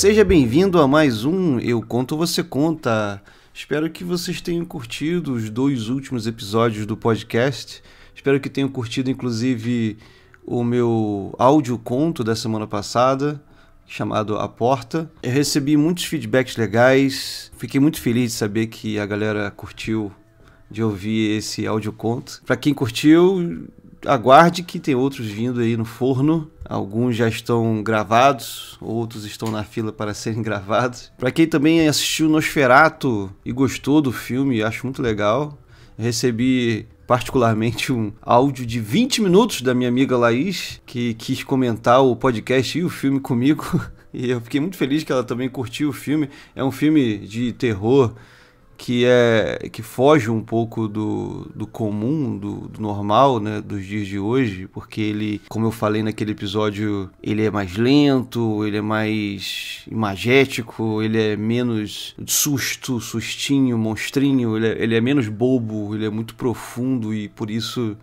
Seja bem-vindo a mais um Eu Conto Você Conta. Espero que vocês tenham curtido os 2 últimos episódios do podcast. Espero que tenham curtido, inclusive, o meu áudio-conto da semana passada, chamado A Porta. Eu recebi muitos feedbacks legais. Fiquei muito feliz de saber que a galera curtiu de ouvir esse áudio-conto. Para quem curtiu, aguarde que tem outros vindo aí no forno. Alguns já estão gravados, outros estão na fila para serem gravados. Para quem também assistiu Nosferatu e gostou do filme, acho muito legal. Eu recebi particularmente um áudio de 20 minutos da minha amiga Laís, que quis comentar o podcast e o filme comigo. E eu fiquei muito feliz que ela também curtiu o filme. É um filme de terror que foge um pouco do comum, do normal, né, dos dias de hoje, porque ele, como eu falei naquele episódio, ele é mais lento, ele é mais imagético, ele é menos sustinho, monstrinho, ele é menos bobo, ele é muito profundo e por isso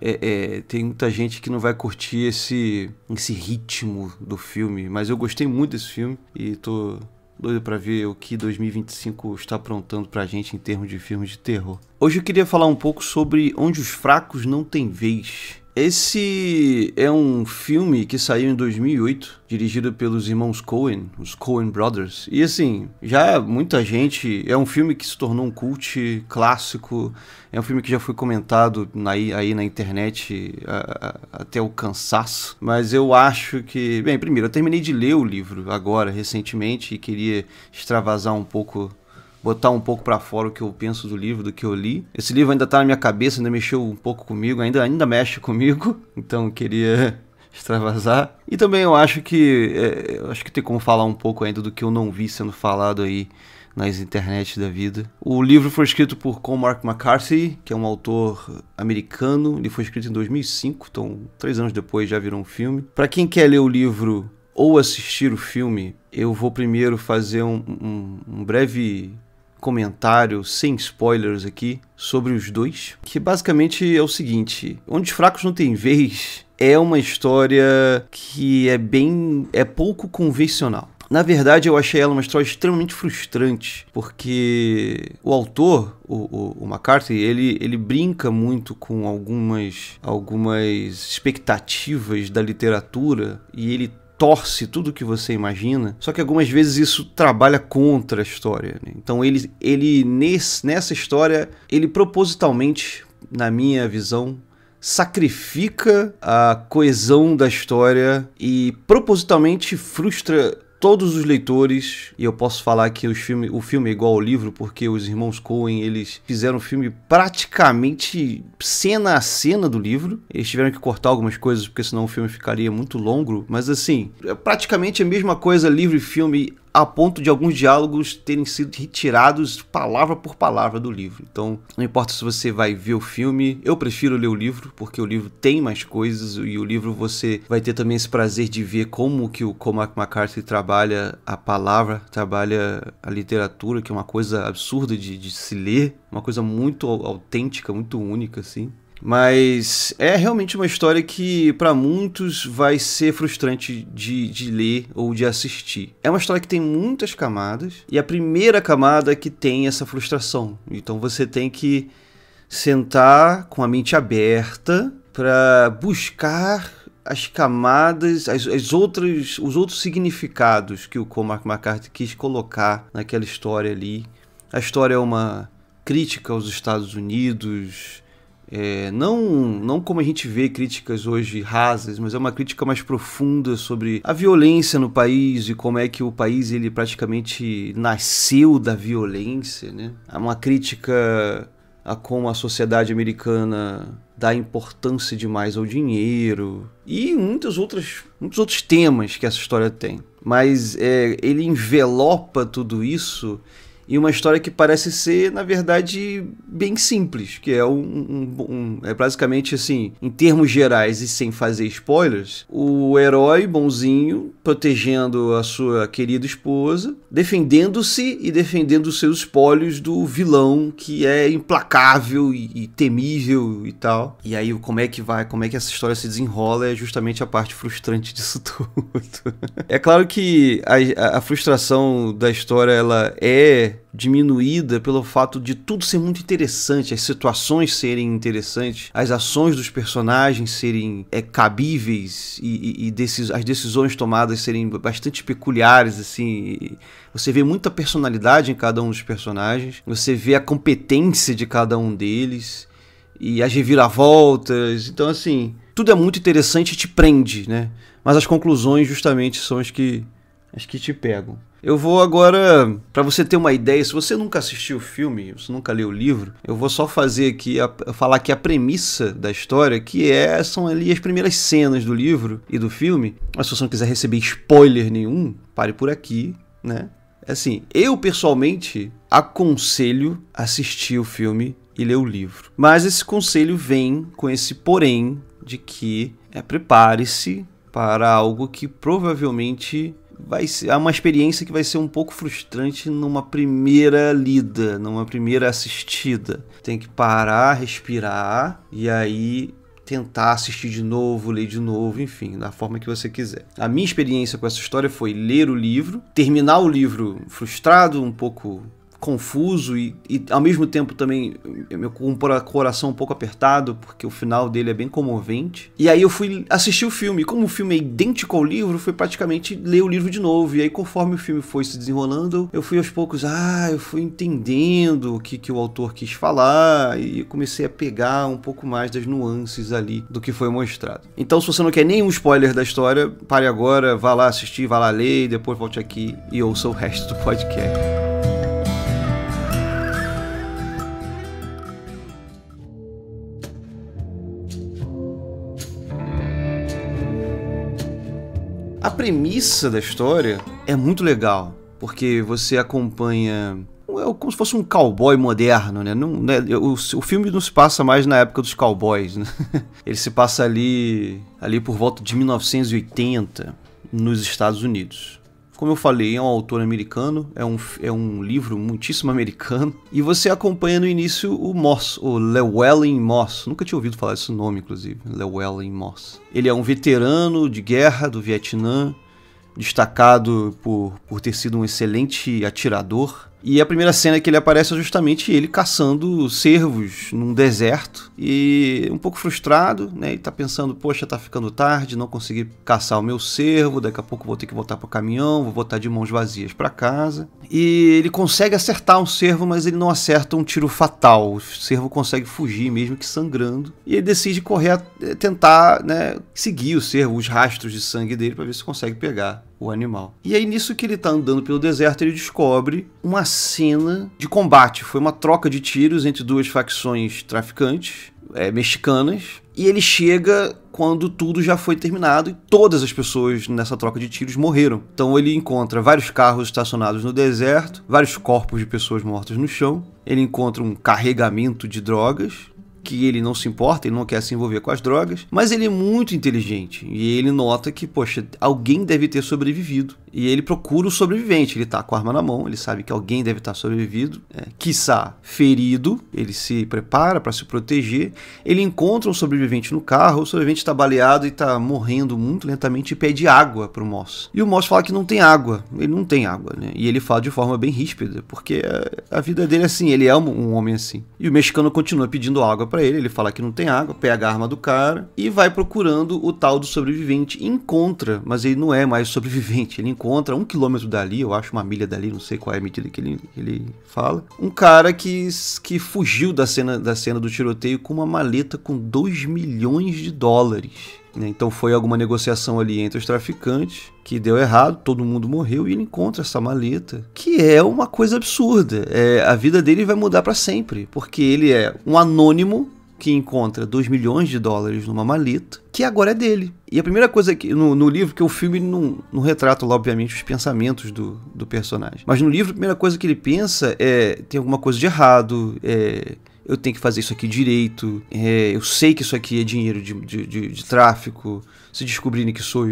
tem muita gente que não vai curtir esse ritmo do filme, mas eu gostei muito desse filme e tô doido pra ver o que 2025 está aprontando pra gente em termos de filmes de terror. Hoje eu queria falar um pouco sobre Onde os Fracos Não Têm Vez. Esse é um filme que saiu em 2008, dirigido pelos irmãos Coen, os Coen Brothers. E assim, já muita gente... É um filme que se tornou um cult clássico. É um filme que já foi comentado aí na internet até o cansaço. Mas eu acho que... Bem, primeiro, eu terminei de ler o livro agora, recentemente, e queria extravasar um pouco... botar um pouco pra fora o que eu penso do livro, do que eu li. Esse livro ainda tá na minha cabeça, ainda mexeu um pouco comigo, ainda mexe comigo, então eu queria extravasar. E também eu acho que tem como falar um pouco ainda do que eu não vi sendo falado aí nas internet da vida. O livro foi escrito por Cormac McCarthy, que é um autor americano. Ele foi escrito em 2005, então 3 anos depois já virou um filme. Pra quem quer ler o livro ou assistir o filme, eu vou primeiro fazer um breve comentário, sem spoilers aqui, sobre os dois, que basicamente é o seguinte: Onde os Fracos Não Têm Vez é uma história que é pouco convencional. Na verdade, eu achei ela uma história extremamente frustrante, porque o autor, o McCarthy, ele brinca muito com algumas expectativas da literatura e ele torce tudo que você imagina, só que algumas vezes isso trabalha contra a história, né? Então nessa história, ele propositalmente, na minha visão, sacrifica a coesão da história e propositalmente frustra todos os leitores. E eu posso falar que o filme é igual ao livro, porque os irmãos Coen, eles fizeram o filme praticamente cena a cena do livro. Eles tiveram que cortar algumas coisas, porque senão o filme ficaria muito longo. Mas assim, é praticamente a mesma coisa, livro e filme, a ponto de alguns diálogos terem sido retirados palavra por palavra do livro. Então, não importa se você vai ver o filme, eu prefiro ler o livro, porque o livro tem mais coisas, e o livro você vai ter também esse prazer de ver como que o Cormac McCarthy trabalha a palavra, trabalha a literatura, que é uma coisa absurda de se ler, uma coisa muito autêntica, muito única, assim. Mas é realmente uma história que para muitos vai ser frustrante de ler ou de assistir. É uma história que tem muitas camadas, e a primeira camada é que tem essa frustração. Então você tem que sentar com a mente aberta para buscar as camadas, os outros significados que o Cormac McCarthy quis colocar naquela história ali. A história é uma crítica aos Estados Unidos. Não como a gente vê críticas hoje rasas, mas é uma crítica mais profunda sobre a violência no país e como é que o país ele praticamente nasceu da violência, né? É uma crítica a como a sociedade americana dá importância demais ao dinheiro e muitos outros temas que essa história tem. Mas ele envelopa tudo isso e uma história que parece ser, na verdade, bem simples, que é é basicamente assim, em termos gerais e sem fazer spoilers, o herói bonzinho protegendo a sua querida esposa, defendendo-se e defendendo os seus espólios do vilão que é implacável e temível e tal. E aí como é que essa história se desenrola é justamente a parte frustrante disso tudo. É claro que a frustração da história ela é diminuída pelo fato de tudo ser muito interessante, as situações serem interessantes, as ações dos personagens serem cabíveis e as decisões tomadas serem bastante peculiares, assim. Você vê muita personalidade em cada um dos personagens, você vê a competência de cada um deles e as reviravoltas. Então, assim, tudo é muito interessante e te prende, né? Mas as conclusões justamente são as que te pegam. Eu vou agora, para você ter uma ideia, se você nunca assistiu o filme, se nunca leu o livro, eu vou só fazer aqui, falar aqui a premissa da história, que são ali as primeiras cenas do livro e do filme. Mas se você não quiser receber spoiler nenhum, pare por aqui, né? Assim, eu pessoalmente aconselho assistir o filme e ler o livro. Mas esse conselho vem com esse porém de que prepare-se para algo que provavelmente vai ser uma experiência que vai ser um pouco frustrante numa primeira lida, numa primeira assistida. Tem que parar, respirar e aí tentar assistir de novo, ler de novo, enfim, da forma que você quiser. A minha experiência com essa história foi ler o livro, terminar o livro frustrado, um pouco confuso e ao mesmo tempo também com o coração um pouco apertado, porque o final dele é bem comovente. E aí eu fui assistir o filme, e como o filme é idêntico ao livro, foi praticamente ler o livro de novo. E aí conforme o filme foi se desenrolando, eu fui aos poucos, eu fui entendendo o que o autor quis falar, e comecei a pegar um pouco mais das nuances ali do que foi mostrado. Então, se você não quer nenhum spoiler da história, pare agora, vá lá assistir, vá lá ler, e depois volte aqui e ouça o resto do podcast. A premissa da história é muito legal, porque você acompanha... É como se fosse um cowboy moderno, né? O filme não se passa mais na época dos cowboys, né? Ele se passa ali por volta de 1980, nos Estados Unidos. Como eu falei, é um autor americano, é um livro muitíssimo americano. E você acompanha no início o Moss, o Llewellyn Moss. Nunca tinha ouvido falar desse nome, inclusive, Llewellyn Moss. Ele é um veterano de guerra do Vietnã, destacado por ter sido um excelente atirador. E a primeira cena que ele aparece é justamente ele caçando cervos num deserto. E um pouco frustrado, né? Ele tá pensando, poxa, tá ficando tarde, não consegui caçar o meu cervo, daqui a pouco vou ter que voltar pro caminhão, vou voltar de mãos vazias para casa. E ele consegue acertar um cervo, mas ele não acerta um tiro fatal. O cervo consegue fugir, mesmo que sangrando. E ele decide correr, tentar, né, seguir o cervo, os rastros de sangue dele, para ver se consegue pegar o animal. E aí, nisso que ele tá andando pelo deserto, ele descobre uma cena de combate. Foi uma troca de tiros entre duas facções traficantes mexicanas. E ele chega quando tudo já foi terminado e todas as pessoas nessa troca de tiros morreram. Então ele encontra vários carros estacionados no deserto, vários corpos de pessoas mortas no chão. Ele encontra um carregamento de drogas, que ele não se importa, ele não quer se envolver com as drogas, mas ele é muito inteligente e ele nota que, poxa, alguém deve ter sobrevivido. E ele procura o sobrevivente, ele tá com a arma na mão, ele sabe que alguém deve estar sobrevivido, quiçá ferido, ele se prepara para se proteger, ele encontra um sobrevivente no carro, o sobrevivente está baleado e está morrendo muito lentamente e pede água pro Moss. E o Moss fala que não tem água, ele não tem água, né? E ele fala de forma bem ríspida, porque a vida dele é assim, ele é um homem assim. E o mexicano continua pedindo água para ele fala que não tem água, pega a arma do cara e vai procurando o tal do sobrevivente. Encontra, mas ele não é mais sobrevivente, ele encontra 1 quilômetro dali, eu acho 1 milha dali, não sei qual é a medida que ele fala, um cara que fugiu da cena do tiroteio com uma maleta com 2 milhões de dólares. Então foi alguma negociação ali entre os traficantes que deu errado, todo mundo morreu e ele encontra essa maleta, que é uma coisa absurda. A vida dele vai mudar para sempre, porque ele é um anônimo que encontra 2 milhões de dólares numa maleta, que agora é dele. E a primeira coisa que no livro, que o filme não retrata, obviamente, os pensamentos do personagem. Mas no livro, a primeira coisa que ele pensa é: tem alguma coisa de errado, eu tenho que fazer isso aqui direito, eu sei que isso aqui é dinheiro de tráfico, se descobrirem que sou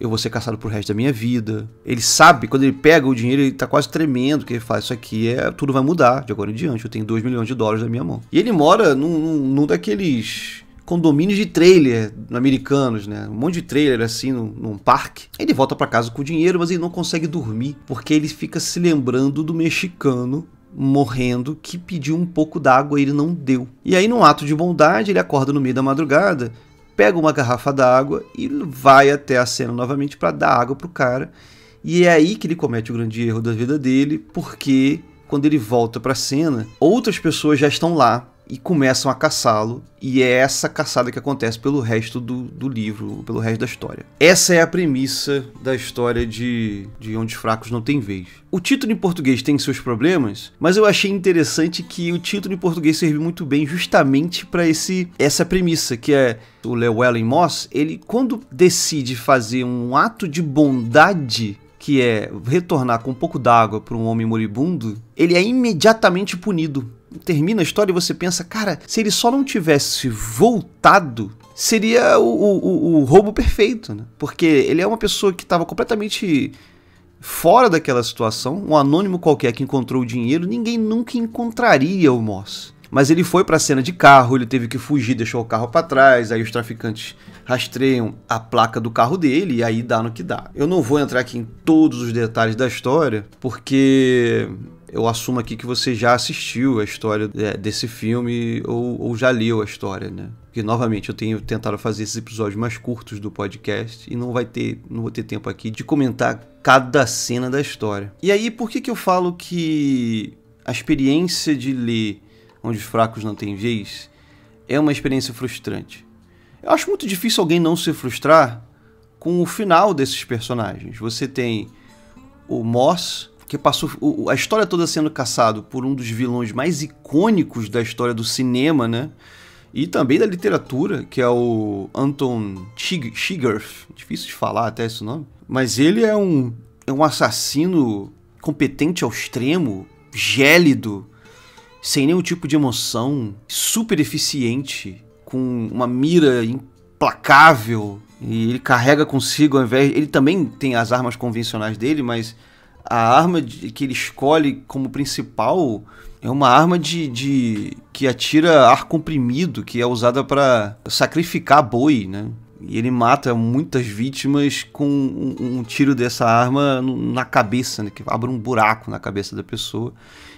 eu vou ser caçado pro resto da minha vida. Ele sabe, quando ele pega o dinheiro, ele tá quase tremendo, que ele fala: isso aqui tudo vai mudar de agora em diante, eu tenho $2 milhões na minha mão. E ele mora num daqueles condomínios de trailer americanos, né? Um monte de trailer assim num parque. Ele volta pra casa com o dinheiro, mas ele não consegue dormir, porque ele fica se lembrando do mexicano morrendo que pediu um pouco d'água e ele não deu. E aí, num ato de bondade, ele acorda no meio da madrugada, pega uma garrafa d'água e vai até a cena novamente para dar água pro cara. E é aí que ele comete o grande erro da vida dele, porque quando ele volta pra cena, outras pessoas já estão lá e começam a caçá-lo, e é essa caçada que acontece pelo resto do livro, pelo resto da história. Essa é a premissa da história de Onde os Fracos Não Têm Vez. O título em português tem seus problemas, mas eu achei interessante que o título em português serve muito bem justamente para essa premissa, que é o Llewellyn Moss. Ele, quando decide fazer um ato de bondade, que é retornar com um pouco d'água para um homem moribundo, ele é imediatamente punido. Termina a história e você pensa: cara, se ele só não tivesse voltado, seria o roubo perfeito, né? Porque ele é uma pessoa que estava completamente fora daquela situação, um anônimo qualquer que encontrou o dinheiro, ninguém nunca encontraria o Moss. Mas ele foi para a cena de carro, ele teve que fugir, deixou o carro para trás, aí os traficantes rastreiam a placa do carro dele e aí dá no que dá. Eu não vou entrar aqui em todos os detalhes da história, porque eu assumo aqui que você já assistiu a história desse filme ou já leu a história, né? Porque, novamente, eu tenho tentado fazer esses episódios mais curtos do podcast e não vou ter tempo aqui de comentar cada cena da história. E aí, por que eu falo que a experiência de ler Onde os Fracos Não Têm Vez é uma experiência frustrante? Eu acho muito difícil alguém não se frustrar com o final desses personagens. Você tem o Moss, que passou a história toda sendo caçado por um dos vilões mais icônicos da história do cinema, né? E também da literatura, que é o Anton Chigurh. Difícil de falar até esse nome. Mas ele é um assassino competente ao extremo, gélido, sem nenhum tipo de emoção, super eficiente, com uma mira implacável. E ele carrega consigo, ao invés... Ele também tem as armas convencionais dele, mas a arma que ele escolhe como principal é uma arma que atira ar comprimido, que é usada para sacrificar boi, né? E ele mata muitas vítimas com um tiro dessa arma na cabeça, né? Que abre um buraco na cabeça da pessoa.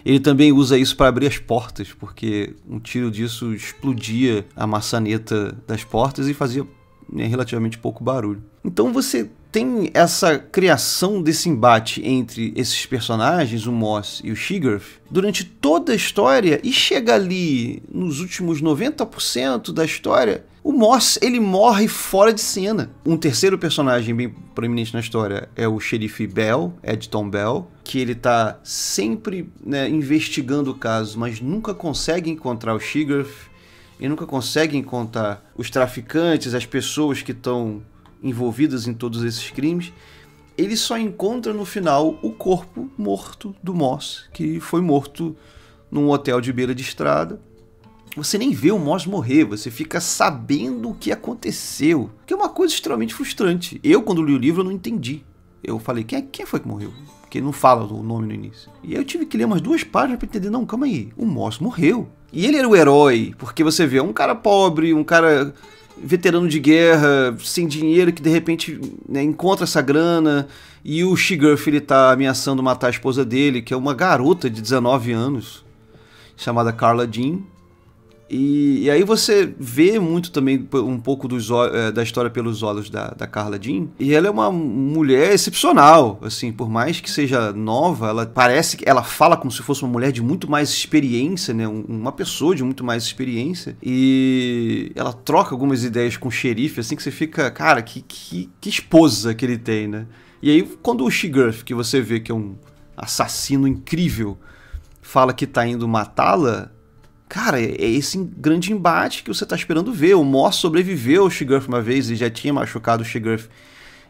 Ele também usa isso para abrir as portas, porque um tiro disso explodia a maçaneta das portas e fazia, né, relativamente pouco barulho. Então você tem essa criação desse embate entre esses personagens, o Moss e o Chigurh, durante toda a história, e chega ali nos últimos 90% da história, o Moss, ele morre fora de cena. Um terceiro personagem bem proeminente na história é o xerife Bell, Edton Bell, que ele tá sempre, né, investigando o caso, mas nunca consegue encontrar o Chigurh, e nunca consegue encontrar os traficantes, as pessoas que estão envolvidas em todos esses crimes. Ele só encontra no final o corpo morto do Moss, que foi morto num hotel de beira de estrada. Você nem vê o Moss morrer, você fica sabendo o que aconteceu, que é uma coisa extremamente frustrante. Eu, quando li o livro, eu não entendi. Eu falei: quem foi que morreu? Porque não fala o nome no início. E aí eu tive que ler umas 2 páginas para entender: não, calma aí, o Moss morreu. E ele era o herói, porque você vê um cara pobre, um cara veterano de guerra, sem dinheiro, que de repente, né, encontra essa grana, e o Chigurh, ele tá ameaçando matar a esposa dele, que é uma garota de 19 anos, chamada Carla Jean. E aí você vê muito também um pouco da história pelos olhos da Carla Jean. E ela é uma mulher excepcional, assim, por mais que seja nova, ela parece que ela fala como se fosse uma mulher de muito mais experiência, né? Uma pessoa de muito mais experiência. E ela troca algumas ideias com o xerife, assim, que você fica: cara, que esposa que ele tem, né? E aí, quando o Chigurh, que você vê que é um assassino incrível, fala que tá indo matá-la, cara, é esse grande embate que você tá esperando ver. O Moss sobreviveu ao Sheeguff uma vez, ele já tinha machucado o Sheeguff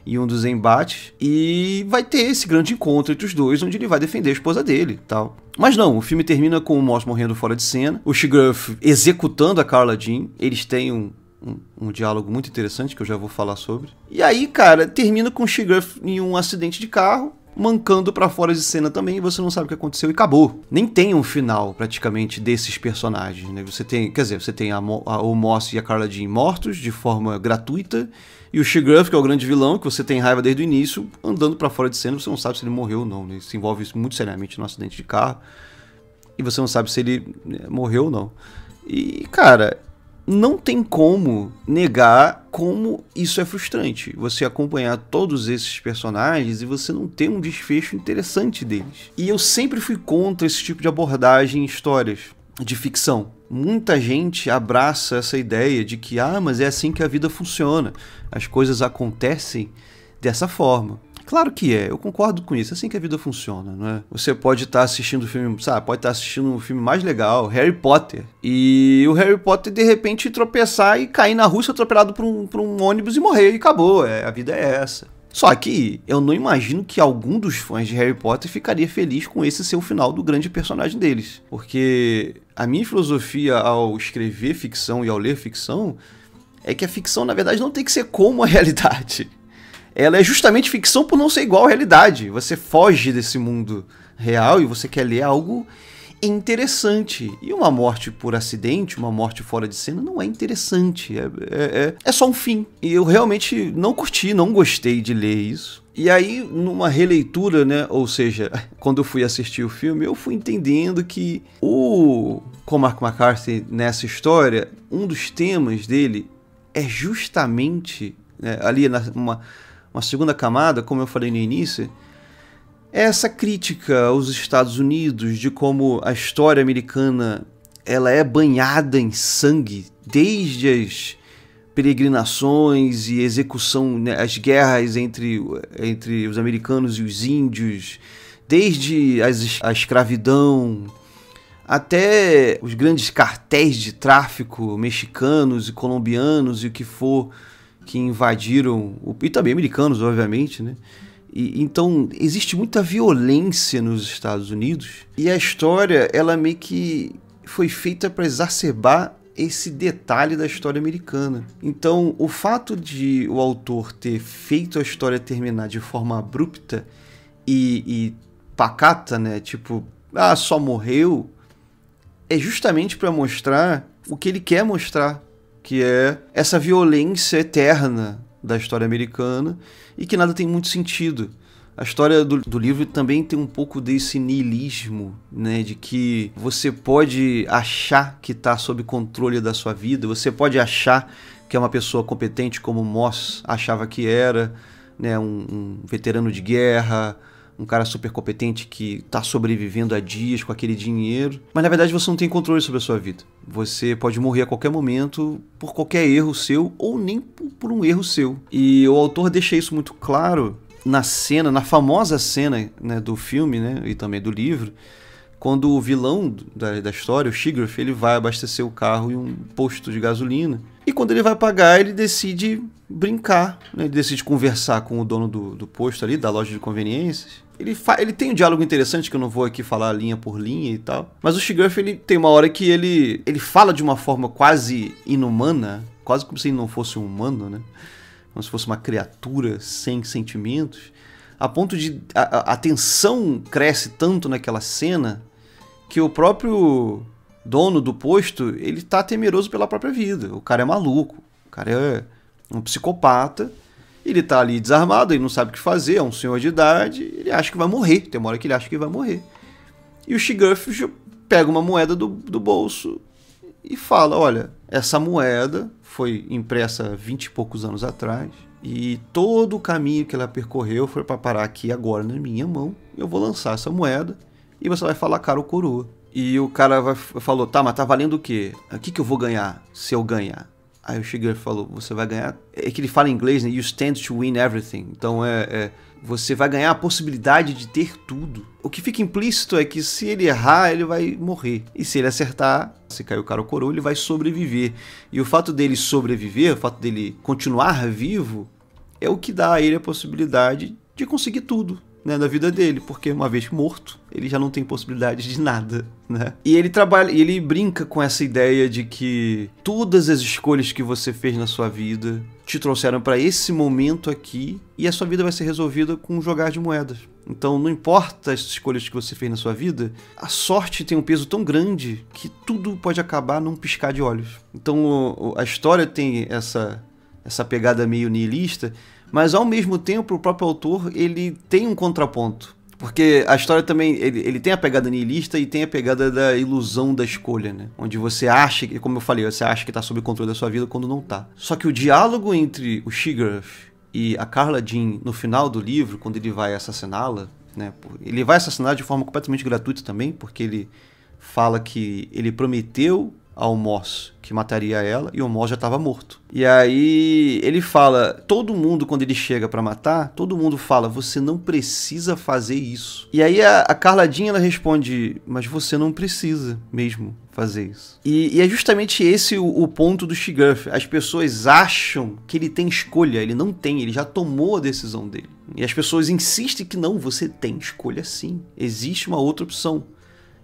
em um dos embates, e vai ter esse grande encontro entre os dois, onde ele vai defender a esposa dele e tal. Mas não, o filme termina com o Moss morrendo fora de cena, o Sheeguff executando a Carla Jean, eles têm um diálogo muito interessante que eu já vou falar sobre. E aí, cara, termina com o Sheeguff em um acidente de carro, mancando pra fora de cena também, e você não sabe o que aconteceu e acabou. Nem tem um final, praticamente, desses personagens, né? Você tem, quer dizer, você tem o Moss e a Carla Jean mortos de forma gratuita, e o Sheeguff, que é o grande vilão, que você tem raiva desde o início, andando pra fora de cena, você não sabe se ele morreu ou não, né? Ele se envolve muito seriamente num acidente de carro, e você não sabe se ele morreu ou não. E, cara, não tem como negar como isso é frustrante. Você acompanhar todos esses personagens e você não ter um desfecho interessante deles. E eu sempre fui contra esse tipo de abordagem em histórias de ficção. Muita gente abraça essa ideia de que, mas é assim que a vida funciona. As coisas acontecem dessa forma. Claro que é, eu concordo com isso, é assim que a vida funciona, não é? Você pode estar assistindo o filme, pode estar assistindo um filme mais legal, Harry Potter, e o Harry Potter de repente tropeçar e cair na rua, ser atropelado por um ônibus e morrer, e acabou, a vida é essa. Só que eu não imagino que algum dos fãs de Harry Potter ficaria feliz com esse ser o final do grande personagem deles, porque a minha filosofia ao escrever ficção e ao ler ficção é que a ficção, na verdade, não tem que ser como a realidade. Ela é justamente ficção por não ser igual à realidade. Você foge desse mundo real e você quer ler algo interessante. E uma morte por acidente, uma morte fora de cena, não é interessante. É só um fim. E eu realmente não curti, não gostei de ler isso. E aí, numa releitura, né? Ou seja, quando eu fui assistir o filme, eu fui entendendo que o Cormac McCarthy, nessa história, um dos temas dele é justamente, né, ali uma segunda camada, como eu falei no início, é essa crítica aos Estados Unidos, de como a história americana ela é banhada em sangue, desde as peregrinações e execução, né, as guerras entre os americanos e os índios, desde a escravidão, até os grandes cartéis de tráfico mexicanos e colombianos e o que for, que invadiram, e também americanos, obviamente, né? Então, existe muita violência nos Estados Unidos, e a história, ela meio que foi feita para exacerbar esse detalhe da história americana. Então, o fato de o autor ter feito a história terminar de forma abrupta e pacata, né? Tipo, só morreu, é justamente para mostrar o que ele quer mostrar, que é essa violência eterna da história americana e que nada tem muito sentido. A história do livro também tem um pouco desse niilismo, né, de que você pode achar que está sob controle da sua vida, você pode achar que é uma pessoa competente como Moss achava que era, né, um veterano de guerra, um cara super competente que está sobrevivendo há dias com aquele dinheiro, mas na verdade você não tem controle sobre a sua vida. Você pode morrer a qualquer momento por qualquer erro seu ou nem por um erro seu. E o autor deixa isso muito claro na famosa cena, né, do filme, né, e também do livro, quando o vilão da história, o Sheeguff, ele vai abastecer o carro em um posto de gasolina. E quando ele vai pagar, ele decide brincar, né? Ele decide conversar com o dono do posto ali, da loja de conveniências. Ele tem um diálogo interessante, que eu não vou aqui falar linha por linha e tal. Mas o Sheeguff, ele tem uma hora que ele fala de uma forma quase inumana, quase como se ele não fosse um humano, né? Como se fosse uma criatura sem sentimentos, a ponto de a tensão cresce tanto naquela cena que o próprio dono do posto, ele tá temeroso pela própria vida. O cara é maluco, o cara é um psicopata, ele tá ali desarmado, ele não sabe o que fazer, é um senhor de idade, ele acha que vai morrer, tem uma hora que ele acha que vai morrer. E o Sheeguff pega uma moeda do bolso e fala, olha, essa moeda foi impressa 20 e poucos anos atrás, e todo o caminho que ela percorreu foi para parar aqui agora na minha mão. Eu vou lançar essa moeda e você vai falar cara ou coroa. E o cara falou, tá, mas tá valendo o quê? O que eu vou ganhar se eu ganhar? Aí o Shiger falou, você vai ganhar... É que ele fala em inglês, né? You stand to win everything. Então você vai ganhar a possibilidade de ter tudo. O que fica implícito é que se ele errar, ele vai morrer. E se ele acertar, se cair o cara ou coroa, ele vai sobreviver. E o fato dele sobreviver, o fato dele continuar vivo, é o que dá a ele a possibilidade de conseguir tudo, né, da vida dele, porque uma vez morto, ele já não tem possibilidade de nada, né? E ele brinca com essa ideia de que todas as escolhas que você fez na sua vida te trouxeram para esse momento aqui e a sua vida vai ser resolvida com um jogar de moedas. Então, não importa as escolhas que você fez na sua vida, a sorte tem um peso tão grande que tudo pode acabar num piscar de olhos. Então, a história tem essa pegada meio nihilista, mas ao mesmo tempo o próprio autor ele tem um contraponto. Porque a história também, ele tem a pegada nihilista e tem a pegada da ilusão da escolha, né? Onde você acha, como eu falei, você acha que está sob controle da sua vida quando não está. Só que o diálogo entre o Shigarth e a Carla Jean no final do livro, quando ele vai assassiná-la, né? Ele vai assassinar de forma completamente gratuita também, porque ele fala que ele prometeu ao Moss que mataria ela e o Moss já estava morto. E aí ele fala, todo mundo quando ele chega para matar, todo mundo fala, você não precisa fazer isso. E aí a Carla Jean ela responde, mas você não precisa mesmo fazer isso. E é justamente esse o ponto do Shigarth. As pessoas acham que ele tem escolha, ele não tem, ele já tomou a decisão dele. E as pessoas insistem que não, você tem escolha sim, existe uma outra opção.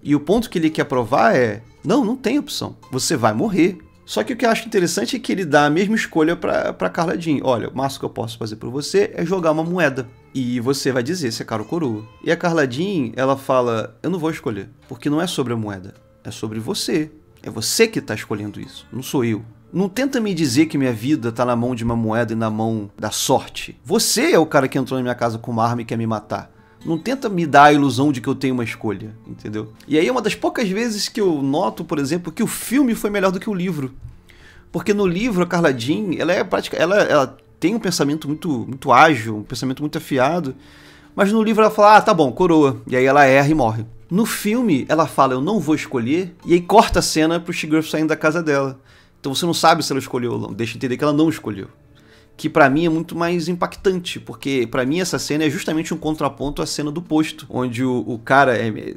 E o ponto que ele quer provar é, não tem opção, você vai morrer. Só que o que eu acho interessante é que ele dá a mesma escolha para Carla Jean. Olha, o máximo que eu posso fazer por você é jogar uma moeda. E você vai dizer se é cara ou coroa. E a Carla Jean, ela fala, eu não vou escolher, porque não é sobre a moeda, é sobre você. É você que está escolhendo isso, não sou eu. Não tenta me dizer que minha vida está na mão de uma moeda e na mão da sorte. Você é o cara que entrou na minha casa com uma arma e quer me matar. Não tenta me dar a ilusão de que eu tenho uma escolha, entendeu? E aí é uma das poucas vezes que eu noto, por exemplo, que o filme foi melhor do que o livro. Porque no livro, a Carla Jean, ela tem um pensamento muito ágil, um pensamento muito afiado, mas no livro ela fala, tá bom, coroa, e aí ela erra e morre. No filme, ela fala, eu não vou escolher, e aí corta a cena pro Shigarth saindo da casa dela. Então você não sabe se ela escolheu ou não, deixa entender que ela não escolheu. Que pra mim é muito mais impactante, porque pra mim essa cena é justamente um contraponto à cena do posto, onde o cara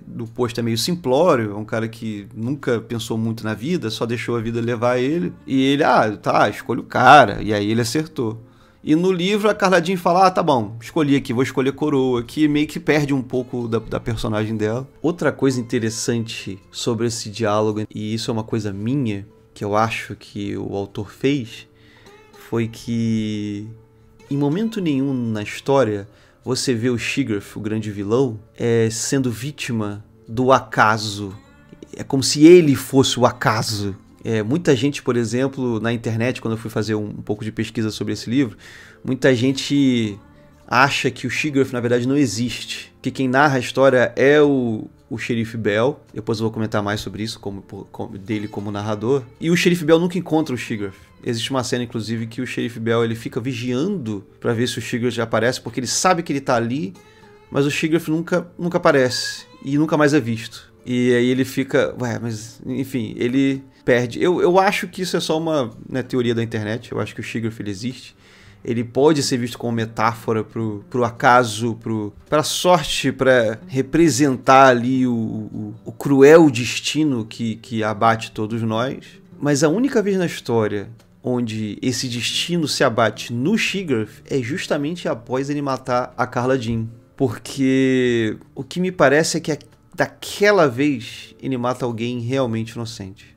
do posto é meio simplório, é um cara que nunca pensou muito na vida, só deixou a vida levar ele, e ele, escolhe o cara, e aí ele acertou. E no livro a Carla Jean fala, tá bom, escolhi aqui, vou escolher coroa, que meio que perde um pouco da personagem dela. Outra coisa interessante sobre esse diálogo, e isso é uma coisa minha, que eu acho que o autor fez, foi que em momento nenhum na história você vê o Shigarth, o grande vilão, sendo vítima do acaso. É como se ele fosse o acaso. Muita gente, por exemplo, na internet, quando eu fui fazer um pouco de pesquisa sobre esse livro, muita gente acha que o Shigarth na verdade não existe, que quem narra a história é o Xerife Bell. Depois eu vou comentar mais sobre isso, dele como narrador. E o Xerife Bell nunca encontra o Shigarth. Existe uma cena, inclusive, que o Xerife Bell ele fica vigiando para ver se o Shigarth aparece, porque ele sabe que ele tá ali, mas o Shigarth nunca aparece e nunca mais é visto. E aí ele fica... mas enfim, ele perde. Eu acho que isso é só uma teoria da internet. Eu acho que o Shigarth ele existe. Ele pode ser visto como metáfora pro acaso, pra sorte, para representar ali o cruel destino que abate todos nós. Mas a única vez na história onde esse destino se abate no Shigarth é justamente após ele matar a Carla Jean. Porque o que me parece é que daquela vez ele mata alguém realmente inocente.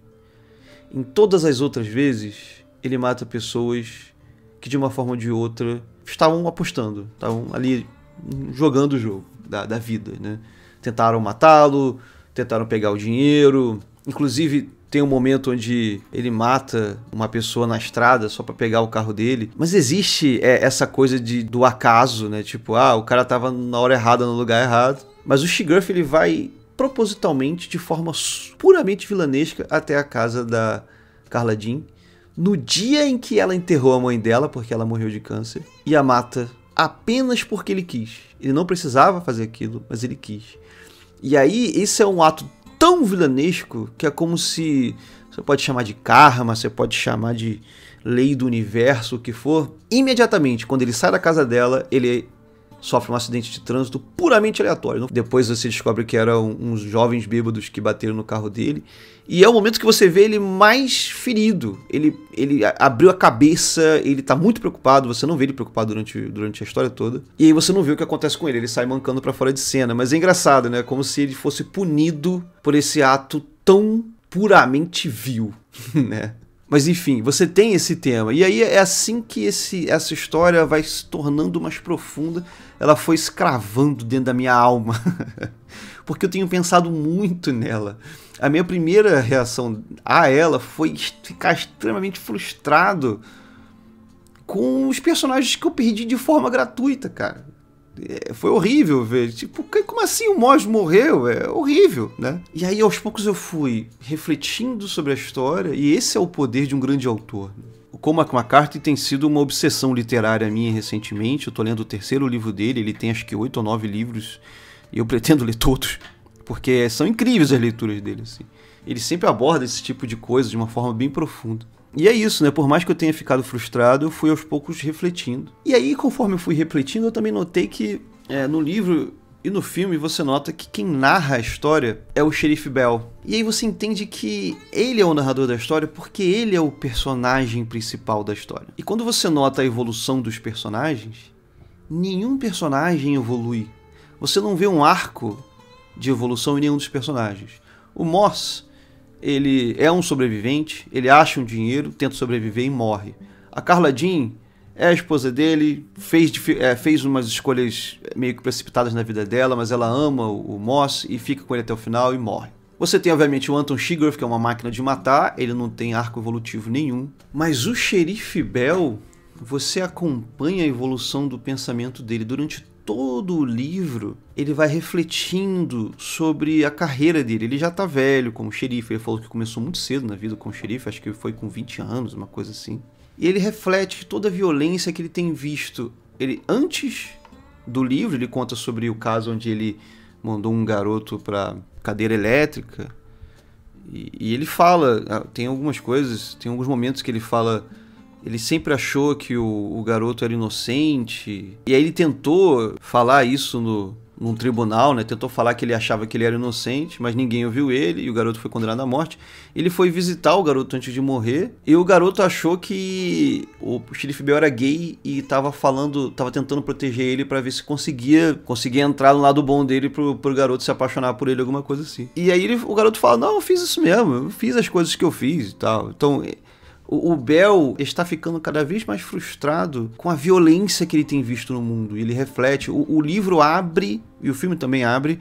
Em todas as outras vezes, ele mata pessoas que de uma forma ou de outra estavam apostando, estavam ali jogando o jogo da vida, né? Tentaram matá-lo, tentaram pegar o dinheiro, inclusive tem um momento onde ele mata uma pessoa na estrada só para pegar o carro dele, mas existe essa coisa do acaso, né? Tipo, o cara tava na hora errada, no lugar errado, mas o Shigarth ele vai propositalmente, de forma puramente vilanesca, até a casa da Carla Jean, no dia em que ela enterrou a mãe dela, porque ela morreu de câncer, e a mata apenas porque ele quis. Ele não precisava fazer aquilo, mas ele quis. E aí, esse é um ato tão vilanesco que é como se... Você pode chamar de karma, você pode chamar de lei do universo, o que for, imediatamente, quando ele sai da casa dela, ele sofre um acidente de trânsito puramente aleatório. Depois você descobre que eram uns jovens bêbados que bateram no carro dele. E é o momento que você vê ele mais ferido. Ele abriu a cabeça, ele tá muito preocupado. Você não vê ele preocupado durante a história toda. E aí você não vê o que acontece com ele. Ele sai mancando pra fora de cena. Mas é engraçado, né? Como se ele fosse punido por esse ato tão puramente vil, né? Mas enfim, você tem esse tema. E aí é assim que essa história vai se tornando mais profunda. Ela foi escravando dentro da minha alma. Porque eu tenho pensado muito nela. A minha primeira reação a ela foi ficar extremamente frustrado com os personagens que eu perdi de forma gratuita, cara. Foi horrível ver, tipo, como assim o Moss morreu? É horrível, né? E aí aos poucos eu fui refletindo sobre a história, e esse é o poder de um grande autor. O Cormac McCarthy tem sido uma obsessão literária minha recentemente. Eu tô lendo o terceiro livro dele, ele tem acho que 8 ou 9 livros, e eu pretendo ler todos, porque são incríveis as leituras dele, assim. Ele sempre aborda esse tipo de coisa de uma forma bem profunda. E é isso, né? Por mais que eu tenha ficado frustrado, eu fui aos poucos refletindo. E aí, conforme eu fui refletindo, eu também notei que no livro e no filme você nota que quem narra a história é o Xerife Bell. E aí você entende que ele é o narrador da história porque ele é o personagem principal da história. E quando você nota a evolução dos personagens, nenhum personagem evolui. Você não vê um arco de evolução em nenhum dos personagens. O Moss, ele é um sobrevivente, ele acha um dinheiro, tenta sobreviver e morre. A Carla Jean é a esposa dele, fez umas escolhas meio que precipitadas na vida dela, mas ela ama o Moss e fica com ele até o final e morre. Você tem, obviamente, o Anton Chigurh, que é uma máquina de matar, ele não tem arco evolutivo nenhum. Mas o Xerife Bell, você acompanha a evolução do pensamento dele durante todo o livro. Ele vai refletindo sobre a carreira dele. Ele já tá velho como xerife, ele falou que começou muito cedo na vida como xerife, acho que foi com 20 anos, uma coisa assim. E ele reflete toda a violência que ele tem visto. Ele, antes do livro, ele conta sobre o caso onde ele mandou um garoto pra cadeira elétrica. E ele fala, tem algumas coisas, tem alguns momentos que ele fala, ele sempre achou que o garoto era inocente. E aí ele tentou falar isso num tribunal, né? Tentou falar que ele achava que ele era inocente, mas ninguém ouviu ele e o garoto foi condenado à morte. Ele foi visitar o garoto antes de morrer e o garoto achou que o Xerife Bell era gay e tava tentando proteger ele pra ver se conseguia entrar no lado bom dele pro garoto se apaixonar por ele, alguma coisa assim. E aí o garoto fala, não, eu fiz isso mesmo, eu fiz as coisas que eu fiz e tal. Então o Bell está ficando cada vez mais frustrado com a violência que ele tem visto no mundo. Ele reflete, o livro abre, e o filme também abre,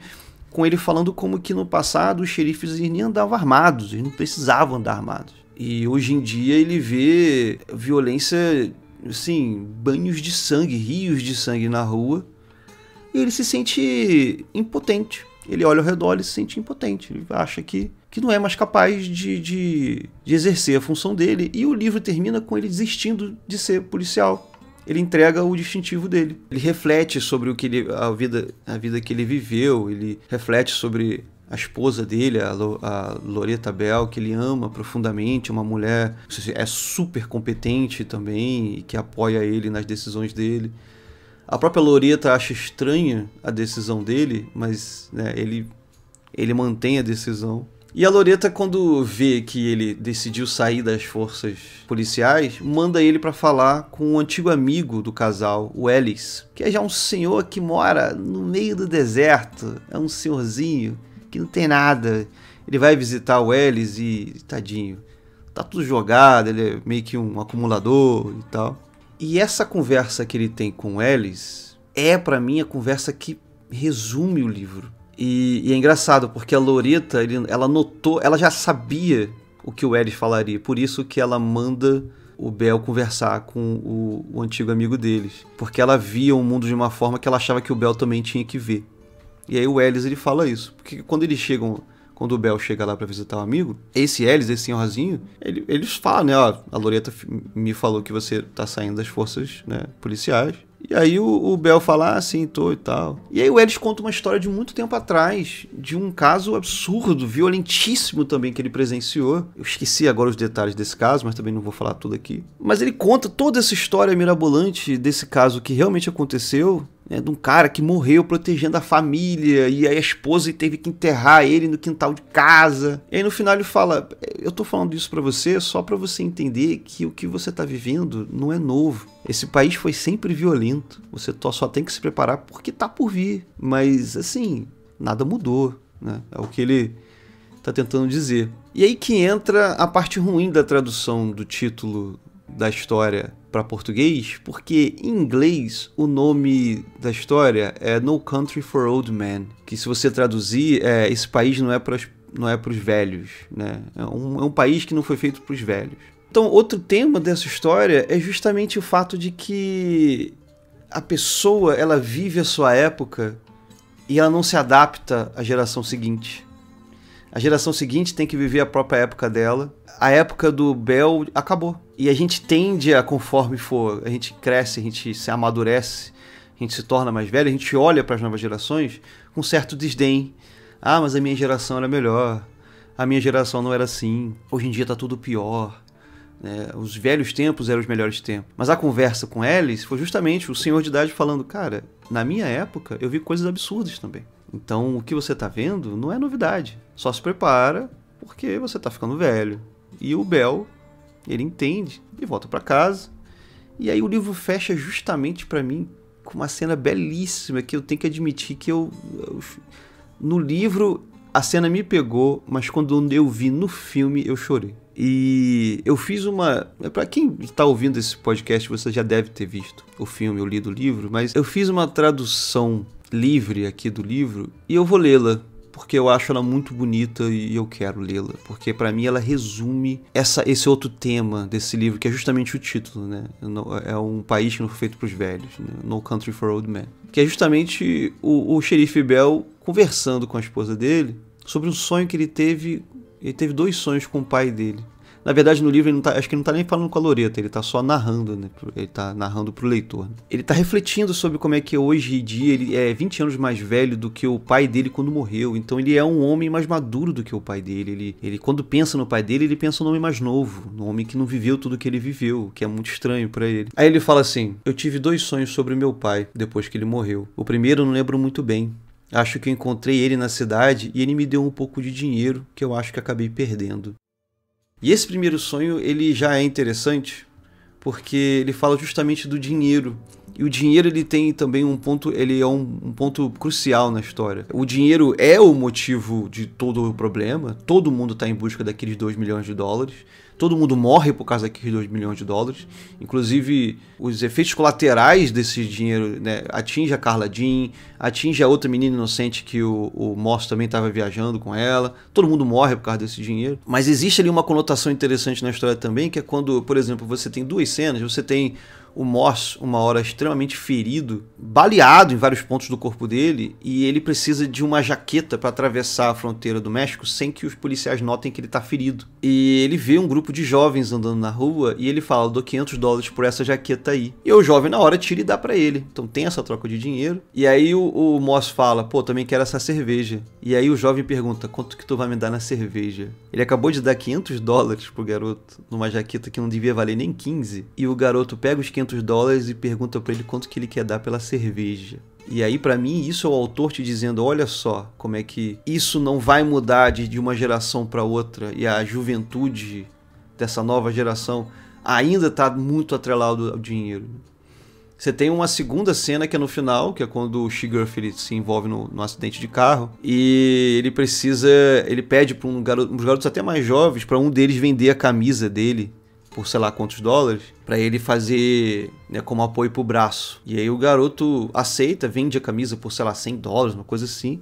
com ele falando como que no passado os xerifes nem andavam armados, eles não precisavam andar armados. E hoje em dia ele vê violência, assim, banhos de sangue, rios de sangue na rua, e ele se sente impotente. Ele olha ao redor e se sente impotente, ele acha que não é mais capaz de exercer a função dele. E o livro termina com ele desistindo de ser policial. Ele entrega o distintivo dele. Ele reflete sobre a vida que ele viveu. Ele reflete sobre a esposa dele, a Loretta Bell, que ele ama profundamente. Uma mulher é super competente também e que apoia ele nas decisões dele. A própria Loretta acha estranha a decisão dele, mas né, ele mantém a decisão. E a Loretta, quando vê que ele decidiu sair das forças policiais, manda ele para falar com um antigo amigo do casal, o Ellis, que é já um senhor que mora no meio do deserto, é um senhorzinho que não tem nada. Ele vai visitar o Ellis e, tadinho, tá tudo jogado, ele é meio que um acumulador e tal. E essa conversa que ele tem com o Ellis é, pra mim, a conversa que resume o livro. E é engraçado, porque a Loretta, ela já sabia o que o Ellis falaria, por isso que ela manda o Bell conversar com o antigo amigo deles. Porque ela via o mundo de uma forma que ela achava que o Bell também tinha que ver. E aí o Ellis, ele fala isso, porque quando o Bell chega lá pra visitar o amigo, esse Ellis, esse senhorzinho, eles falam, né, ó, a Loretta me falou que você tá saindo das forças, né, policiais, E aí o Bell fala, ah, sim, tô e tal. E aí o Ellis conta uma história de muito tempo atrás, de um caso absurdo, violentíssimo também que ele presenciou. Eu esqueci agora os detalhes desse caso, mas também não vou falar tudo aqui. Mas ele conta toda essa história mirabolante desse caso que realmente aconteceu, né, de um cara que morreu protegendo a família, e aí a esposa teve que enterrar ele no quintal de casa. E aí no final ele fala, eu tô falando isso pra você só pra você entender que o que você tá vivendo não é novo. Esse país foi sempre violento, você só tem que se preparar porque tá por vir. Mas assim, nada mudou, né? É o que ele tá tentando dizer. E aí que entra a parte ruim da tradução do título da história para português, porque em inglês o nome da história é No Country for Old Men, que se você traduzir, esse país não é para os velhos, né? É um país que não foi feito para os velhos. Então, outro tema dessa história é justamente o fato de que a pessoa, ela vive a sua época e ela não se adapta à geração seguinte. A geração seguinte tem que viver a própria época dela. A época do Bell acabou. E a gente tende a, conforme for, a gente cresce, a gente se amadurece, a gente se torna mais velho, a gente olha para as novas gerações com certo desdém. Ah, mas a minha geração era melhor. A minha geração não era assim. Hoje em dia tá tudo pior. Os velhos tempos eram os melhores tempos. Mas a conversa com Ellis foi justamente o senhor de idade falando, cara, na minha época eu vi coisas absurdas também. Então o que você tá vendo não é novidade. Só se prepara porque você tá ficando velho. E o Bell, ele entende e volta para casa. E aí o livro fecha justamente para mim com uma cena belíssima que eu tenho que admitir que no livro a cena me pegou, mas quando eu vi no filme eu chorei. E eu fiz para quem está ouvindo esse podcast, você já deve ter visto o filme, eu li do livro, mas eu fiz uma tradução livre aqui do livro e eu vou lê-la, porque eu acho ela muito bonita e eu quero lê-la, porque para mim ela resume esse outro tema desse livro, que é justamente o título, né? É um país que não foi feito para os velhos, né? No Country for Old Men, que é justamente o xerife Bell conversando com a esposa dele sobre um sonho que ele teve. Ele teve 2 sonhos com o pai dele. Na verdade, no livro, acho que ele não tá nem falando com a Loreta, ele tá só narrando, né? Ele tá narrando pro leitor. Né? Ele tá refletindo sobre como é que hoje em dia ele é 20 anos mais velho do que o pai dele quando morreu. Então ele é um homem mais maduro do que o pai dele. Ele quando pensa no pai dele, ele pensa num homem mais novo, num homem que não viveu tudo que ele viveu, que é muito estranho pra ele. Aí ele fala assim, eu tive 2 sonhos sobre meu pai, depois que ele morreu. O primeiro eu não lembro muito bem. Acho que eu encontrei ele na cidade e ele me deu um pouco de dinheiro que eu acho que acabei perdendo. E esse primeiro sonho, ele já é interessante porque ele fala justamente do dinheiro. E o dinheiro, ele tem também um ponto, ele é um ponto crucial na história. O dinheiro é o motivo de todo o problema. Todo mundo está em busca daqueles 2 milhões de dólares. Todo mundo morre por causa daqueles 2 milhões de dólares. Inclusive, os efeitos colaterais desse dinheiro, né, atinge a Carla Jean, atinge a outra menina inocente que o Moss também estava viajando com ela. Todo mundo morre por causa desse dinheiro. Mas existe ali uma conotação interessante na história também, que é quando, por exemplo, você tem 2 cenas, você tem o Moss, uma hora extremamente ferido, baleado em vários pontos do corpo dele, e ele precisa de uma jaqueta para atravessar a fronteira do México sem que os policiais notem que ele está ferido. E ele vê um grupo de jovens andando na rua e ele fala, eu dou 500 dólares por essa jaqueta aí. E o jovem na hora tira e dá para ele. Então tem essa troca de dinheiro. E aí o Moss fala, pô, também quero essa cerveja. E aí o jovem pergunta, quanto que tu vai me dar na cerveja? Ele acabou de dar 500 dólares pro garoto numa jaqueta que não devia valer nem 15. E o garoto pega os 500 dólares e pergunta para ele quanto que ele quer dar pela cerveja. E aí, para mim, isso é o autor te dizendo, olha só, como é que isso não vai mudar de uma geração para outra, e a juventude dessa nova geração ainda está muito atrelado ao dinheiro. Você tem uma segunda cena que é no final, que é quando o Sugarfield se envolve no acidente de carro, e ele pede para uns garotos até mais jovens, para um deles vender a camisa dele por sei lá quantos dólares, para ele fazer, né, como apoio pro braço. E aí o garoto aceita, vende a camisa por sei lá 100 dólares, uma coisa assim.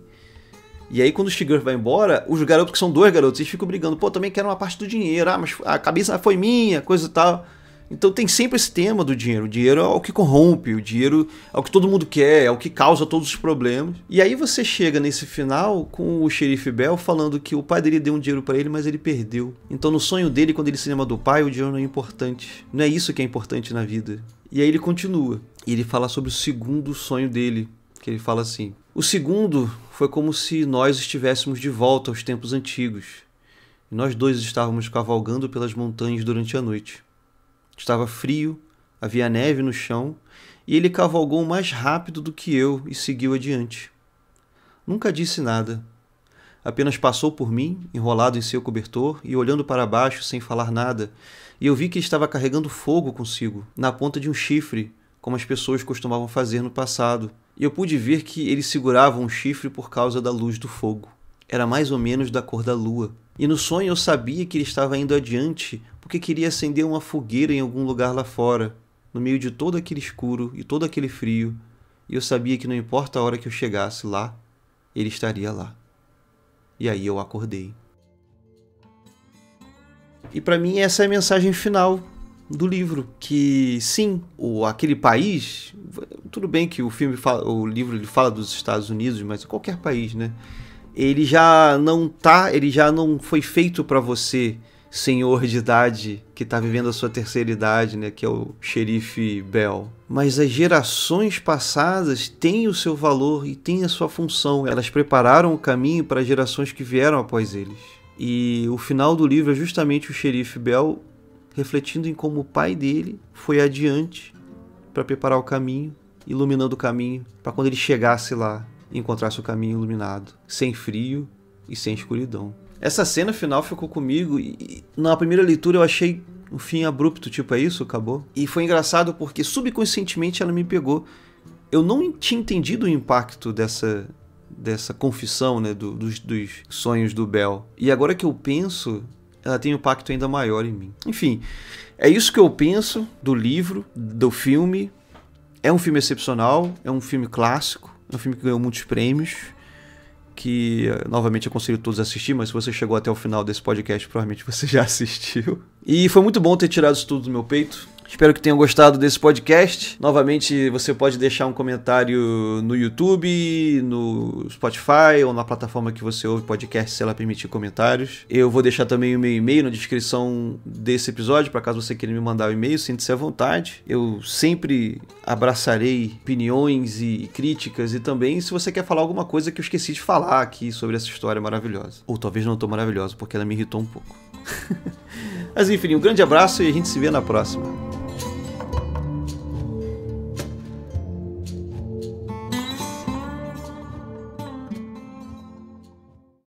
E aí quando o Shiger vai embora, os garotos, que são 2 garotos, eles ficam brigando, pô, também quero uma parte do dinheiro, mas a camisa foi minha, coisa e tal. Então tem sempre esse tema do dinheiro. O dinheiro é o que corrompe, o dinheiro é o que todo mundo quer, é o que causa todos os problemas. E aí você chega nesse final com o xerife Bell falando que o pai dele deu um dinheiro para ele, mas ele perdeu. Então no sonho dele, quando ele se lembra do pai, o dinheiro não é importante. Não é isso que é importante na vida. E aí ele continua. E ele fala sobre o segundo sonho dele, que ele fala assim: o segundo foi como se nós estivéssemos de volta aos tempos antigos. E nós dois estávamos cavalgando pelas montanhas durante a noite. Estava frio, havia neve no chão, e ele cavalgou mais rápido do que eu e seguiu adiante. Nunca disse nada. Apenas passou por mim, enrolado em seu cobertor e olhando para baixo sem falar nada, e eu vi que estava carregando fogo consigo, na ponta de um chifre, como as pessoas costumavam fazer no passado. E eu pude ver que ele segurava um chifre por causa da luz do fogo. Era mais ou menos da cor da lua. E no sonho eu sabia que ele estava indo adiante porque queria acender uma fogueira em algum lugar lá fora, no meio de todo aquele escuro e todo aquele frio, e eu sabia que não importa a hora que eu chegasse lá, ele estaria lá. E aí eu acordei. E para mim essa é a mensagem final do livro, que sim, aquele país, tudo bem que o livro ele fala dos Estados Unidos, mas qualquer país, né? Ele já não foi feito para você, senhor de idade, que está vivendo a sua terceira idade, né, que é o xerife Bell. Mas as gerações passadas têm o seu valor e têm a sua função. Elas prepararam o caminho para as gerações que vieram após eles. E o final do livro é justamente o xerife Bell refletindo em como o pai dele foi adiante para preparar o caminho, iluminando o caminho, para quando ele chegasse lá, encontrasse o caminho iluminado, sem frio e sem escuridão. Essa cena final ficou comigo e na primeira leitura eu achei um fim abrupto, tipo, é isso, acabou? E foi engraçado porque subconscientemente ela me pegou. Eu não tinha entendido o impacto dessa confissão, né, dos sonhos do Bell. E agora que eu penso, ela tem um impacto ainda maior em mim. Enfim, é isso que eu penso do livro, do filme. É um filme excepcional, é um filme clássico, é um filme que ganhou muitos prêmios, que novamente aconselho todos a assistir, mas se você chegou até o final desse podcast, provavelmente você já assistiu. E foi muito bom ter tirado isso tudo do meu peito. Espero que tenham gostado desse podcast. Novamente, você pode deixar um comentário no YouTube, no Spotify ou na plataforma que você ouve podcast, se ela permitir comentários. Eu vou deixar também o meu e-mail na descrição desse episódio, para caso você queira me mandar um e-mail, sinta-se à vontade. Eu sempre abraçarei opiniões e críticas, e também se você quer falar alguma coisa que eu esqueci de falar aqui sobre essa história maravilhosa. Ou talvez não tão maravilhosa, porque ela me irritou um pouco. Mas enfim, um grande abraço e a gente se vê na próxima.